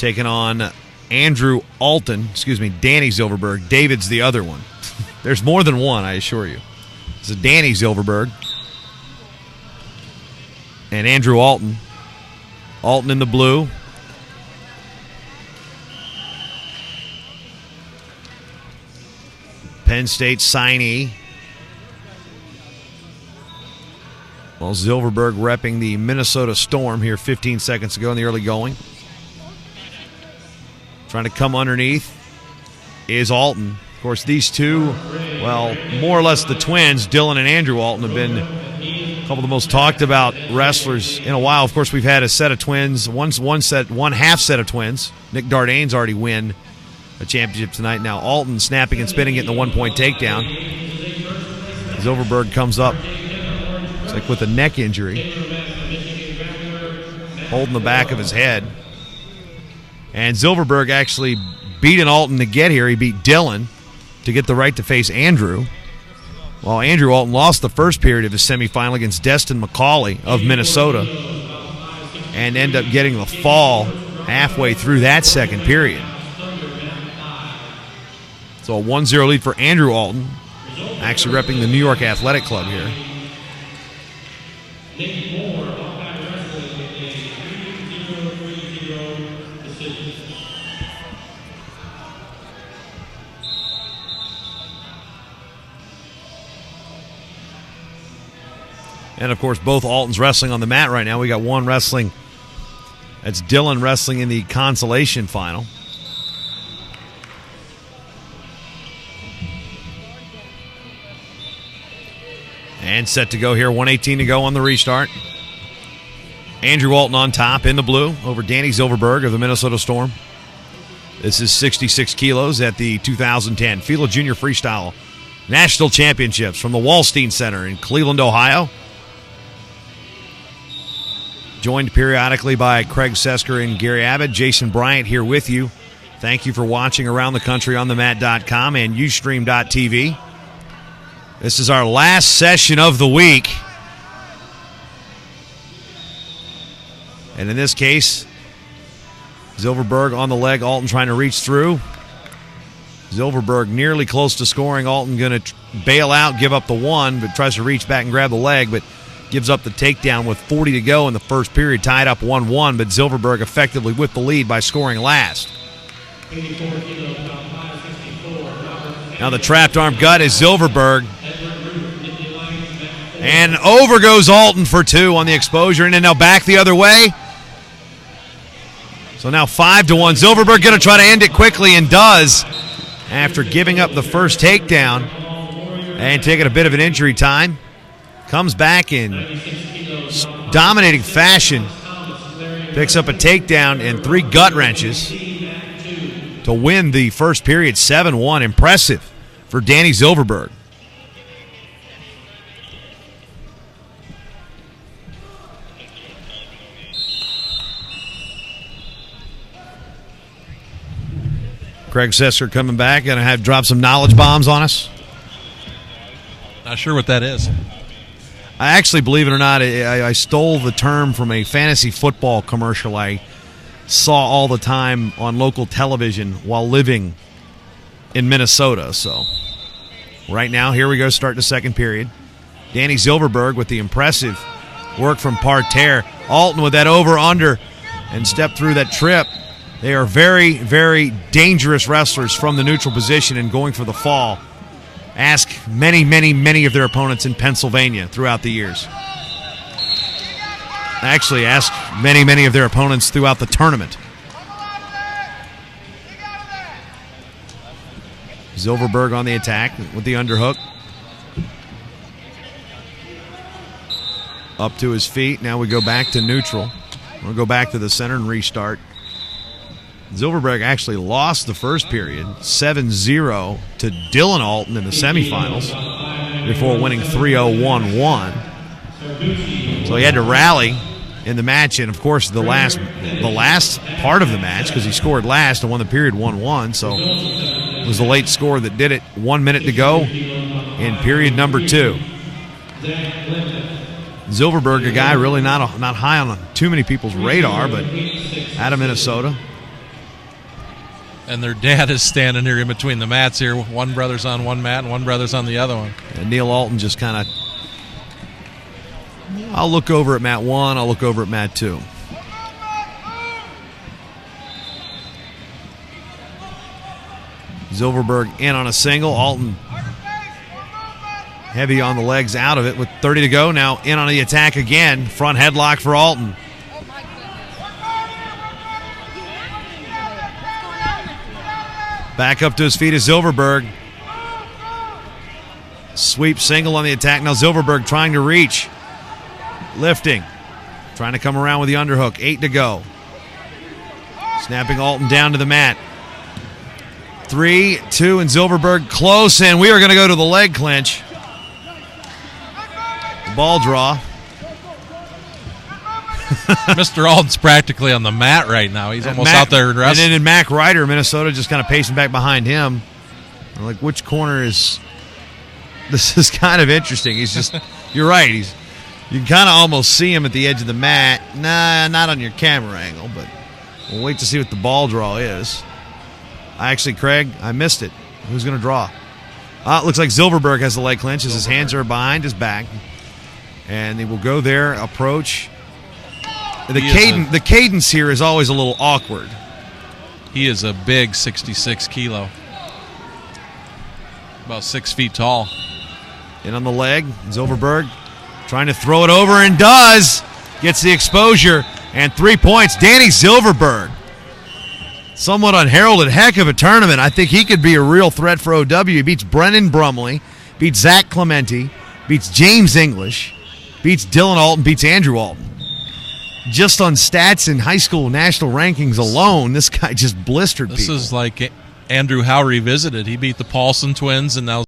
taking on Andrew Alton. Excuse me, Danny Zilverberg. David's the other one. There's more than one, I assure you. This is Danny Zilverberg. And Andrew Alton. Alton in the blue. Penn State signee. Well, Zilverberg repping the Minnesota Storm here 15 seconds ago in the early going. Trying to come underneath is Alton. Of course, these two, well, more or less the twins, Dylan and Andrew Alton, have been a couple of the most talked about wrestlers in a while. Of course, we've had a set of twins, one half set of twins. Nick Dardane's already win a championship tonight. Now Alton snapping and spinning it in the one-point takedown. Zilverberg comes up, it's like with a neck injury, holding the back of his head. And Zilverberg actually beating Alton to get here. He beat Dylan to get the right to face Andrew. While Andrew Alton lost the first period of his semifinal against Destin McCauley of Minnesota and ended up getting the fall halfway through that second period. So a 1-0 lead for Andrew Alton, actually repping the New York Athletic Club here. And, of course, both Altons wrestling on the mat right now. We got one wrestling. That's Dylan wrestling in the consolation final. And set to go here. 1:18 to go on the restart. Andrew Alton on top in the blue over Danny Zilverberg of the Minnesota Storm. This is 66 kilos at the 2010 FILA Junior Freestyle National Championships from the Wallstein Center in Cleveland, Ohio. Joined periodically by Craig Sesker and Gary Abbott. Jason Bryant here with you. Thank you for watching Around the Country on themat.com and Ustream.tv. This is our last session of the week. And in this case, Zilverberg on the leg, Alton trying to reach through. Zilverberg nearly close to scoring. Alton going to bail out, give up the one, but tries to reach back and grab the leg, but gives up the takedown with 40 to go in the first period, tied up 1-1, but Zilverberg effectively with the lead by scoring last. Now the trapped arm gut is Zilverberg. And over goes Alton for two on the exposure, and then now back the other way. So now 5-1. Zilverberg going to try to end it quickly and does after giving up the first takedown and taking a bit of an injury time. Comes back in dominating fashion. Picks up a takedown and 3 gut wrenches to win the first period 7-1. Impressive for Danny Zilverberg. Craig Sesker coming back, going to have drop some knowledge bombs on us. Not sure what that is. I actually, believe it or not, I stole the term from a fantasy football commercial I saw all the time on local television while living in Minnesota. So right now, here we go, start the second period. Danny Zilverberg with the impressive work from parterre. Alton with that over-under and step through that trip. They are very, very dangerous wrestlers from the neutral position and going for the fall. Ask many, many, many of their opponents in Pennsylvania throughout the years. Actually, ask many, many of their opponents throughout the tournament. Zilverberg on the attack with the underhook. Up to his feet. Now we go back to neutral. We'll go back to the center and restart. Zilverberg actually lost the first period, 7-0 to Dylan Alton in the semifinals before winning 3-0-1-1. So he had to rally in the match, and of course the last part of the match, because he scored last and won the period 1-1, so it was the late score that did it. 1 minute to go in period number 2. Zilverberg, a guy really not high on too many people's radar, but out of Minnesota. And their dad is standing here in between the mats here. One brother's on one mat and one brother's on the other one. And Neil Alton just kind of, I'll look over at mat 1, I'll look over at mat 2. Zilverberg in on a single. Alton heavy on the legs out of it with 30 to go. Now in on the attack again. Front headlock for Alton. Back up to his feet is Zilverberg. Sweep single on the attack. Now Zilverberg trying to reach. Lifting. Trying to come around with the underhook. 8 to go. Snapping Alton down to the mat. 3, 2, and Zilverberg close, and we are going to go to the leg clinch. Ball draw. Mr. Alton's practically on the mat right now. He's almost out there in wrestling. And then Mac Ryder, Minnesota, just kind of pacing back behind him. Like, which corner is... This is kind of interesting. He's just... You're right. You can kind of almost see him at the edge of the mat. Nah, not on your camera angle, but we'll wait to see what the ball draw is. Actually, Craig, I missed it. Who's going to draw? It looks like Zilverberg has the leg clinch as his hands are behind his back. And they will go there, approach. The cadence here is always a little awkward. He is a big 66 kilo. About 6 feet tall. In on the leg, Zilverberg trying to throw it over and does. Gets the exposure and 3 points. Danny Zilverberg. Somewhat unheralded, heck of a tournament. I think he could be a real threat for OW. He beats Brennan Brumley, beats Zach Clementi, beats James English, beats Dylan Alton, beats Andrew Alton. Just on stats and high school national rankings alone, this guy just blistered people. This is like Andrew Howe revisited. He beat the Paulson twins and now